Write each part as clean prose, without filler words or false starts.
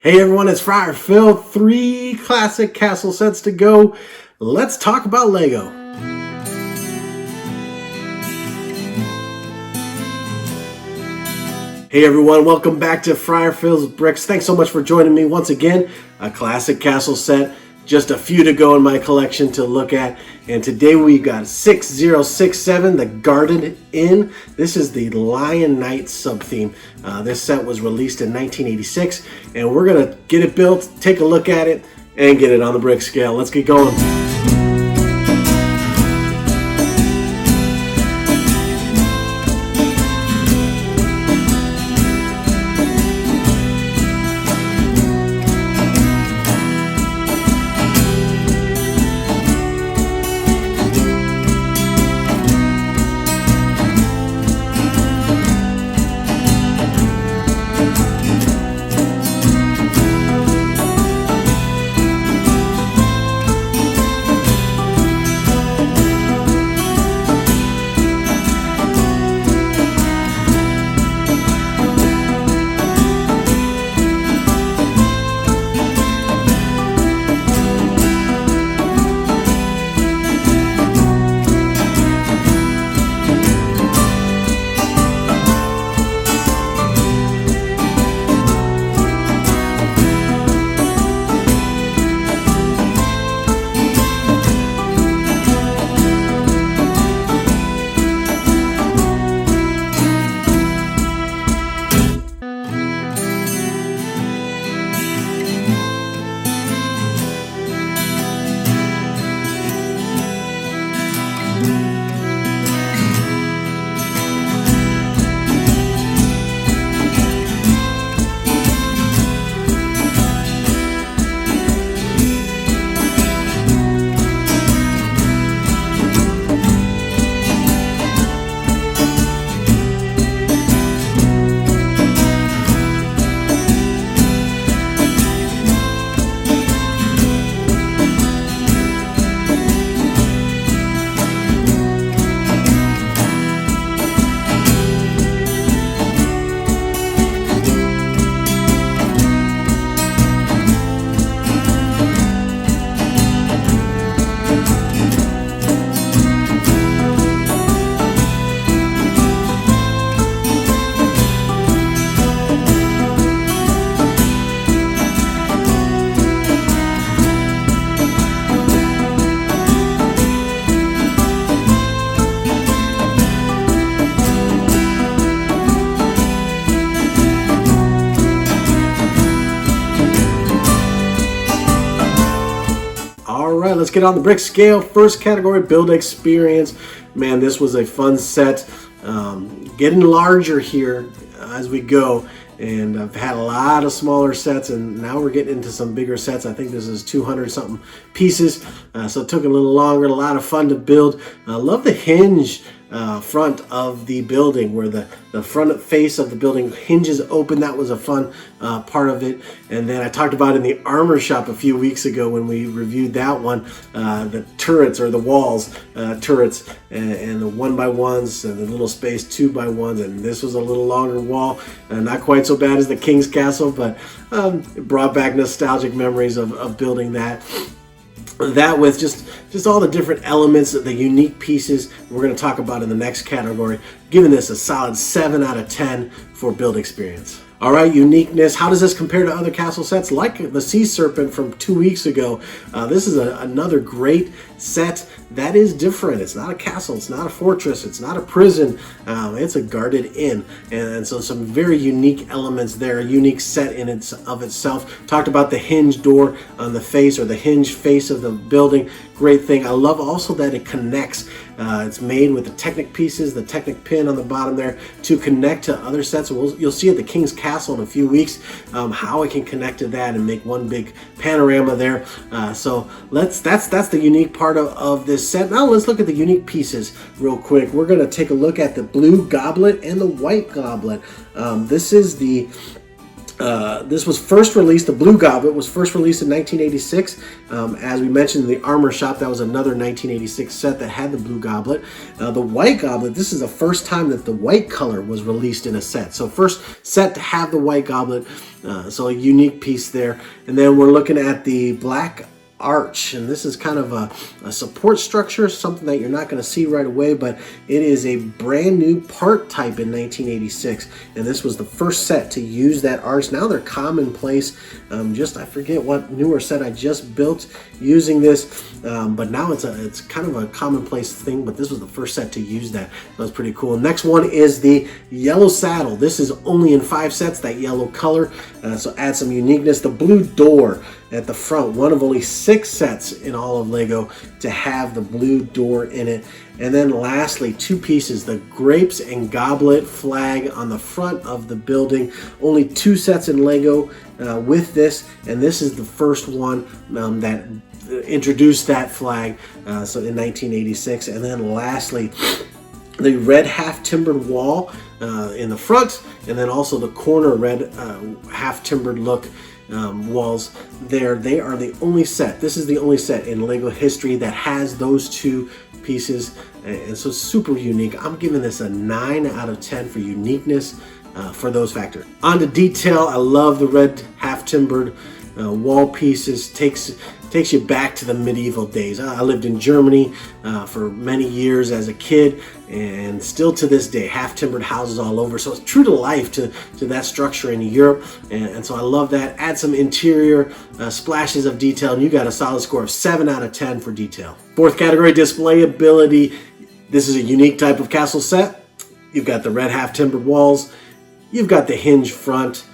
Hey everyone, it's Friar Phil. 3 classic castle sets to go. Let's talk about Lego. Hey everyone, welcome back to Friar Phil's Bricks. Thanks so much for joining me once again. A classic castle set. Just a few to go in my collection to look at. And today we got 6067, the Garden Inn. This is the Lion Knight sub-theme. This set was released in 1986, and we're gonna get it built, take a look at it, and get it on the brick scale. Let's get going. Alright, let's get on the brick scale. First category, build experience. Man, this was a fun set. Getting larger here as we go. And I've had a lot of smaller sets, and now we're getting into some bigger sets. I think this is 200 something pieces, so it took a little longer. A lot of fun to build. I love the hinge front of the building, where the front face of the building hinges open. That was a fun part of it. And then I talked about in the armor shop a few weeks ago when we reviewed that one, the turrets, or the walls turrets, and the 1x1s, and the little space 2x1s. And this was a little longer wall, not quite so bad as the King's Castle, but it brought back nostalgic memories of building that with just all the different elements, the unique pieces we're going to talk about in the next category. Giving this a solid 7 out of 10 for build experience. All right, uniqueness. How does this compare to other castle sets like the Sea Serpent from 2 weeks ago? This is another great set that is different. It's not a castle, it's not a fortress, it's not a prison, it's a guarded inn. And so some very unique elements there, a unique set in of itself. Talked about the hinge door on the face, or the hinge face of the building. Great thing. I love also that it connects. It's made with the Technic pieces, the Technic pin on the bottom there, to connect to other sets. You'll see at the King's Castle in a few weeks how it can connect to that and make one big panorama there. So that's the unique part of this set. Now let's look at the unique pieces real quick. We're going to take a look at the blue goblet and the white goblet. This is the This was first released, the Blue Goblet was first released in 1986. As we mentioned in the Armor Shop, that was another 1986 set that had the Blue Goblet. The White Goblet, this is the first time that the white color was released in a set. So first set to have the White Goblet, so a unique piece there. And then we're looking at the Black Arch, and this is kind of a support structure, something that you're not going to see right away, but it is a brand new part type in 1986, and this was the first set to use that arch. Now they're commonplace. I forget what newer set I just built using this, but now it's kind of a commonplace thing, but this was the first set to use that. That was pretty cool. Next one is the Yellow Saddle. This is only in 5 sets, that yellow color, so add some uniqueness. The Blue Door at the front, one of only 6 sets in all of LEGO to have the blue door in it. And then lastly, 2 pieces, the Grapes and Goblet flag on the front of the building. Only 2 sets in LEGO with this, and this is the first one that introduced that flag, so in 1986. And then lastly, the red half-timbered wall in the front, and then also the corner red half-timbered look walls there. They are the only set. This is the only set in LEGO history that has those 2 pieces, and so super unique. I'm giving this a 9 out of 10 for uniqueness for those factors. On to detail, I love the red half-timbered wall pieces. Takes you back to the medieval days. I lived in Germany for many years as a kid, and still to this day, half-timbered houses all over. So it's true to life to that structure in Europe, and so I love that. Add some interior splashes of detail, and you got a solid score of 7 out of 10 for detail. Fourth category, displayability. This is a unique type of castle set. You've got the red half-timbered walls. You've got the hinge front.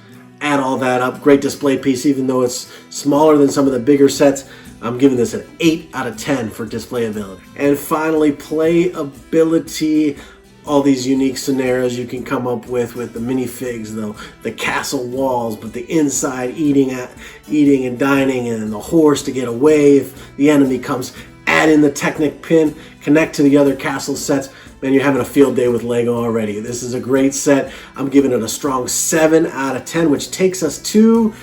Add all that up, great display piece, even though it's smaller than some of the bigger sets. I'm giving this an 8 out of 10 for displayability. And finally, playability. All these unique scenarios you can come up with the minifigs, though, the castle walls, but the inside eating and dining, and the horse to get away if the enemy comes. Add in the Technic pin, connect to the other castle sets. Man, you're having a field day with LEGO already. This is a great set. I'm giving it a strong 7 out of 10, which takes us to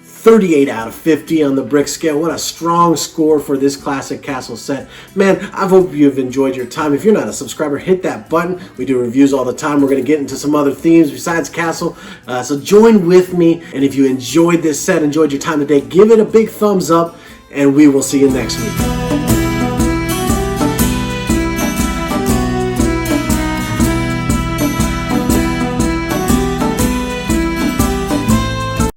38 out of 50 on the brick scale. What a strong score for this classic castle set. Man, I hope you've enjoyed your time. If you're not a subscriber, hit that button. We do reviews all the time. We're going to get into some other themes besides castle. So join with me. And if you enjoyed this set, enjoyed your time today, give it a big thumbs up, and we will see you next week.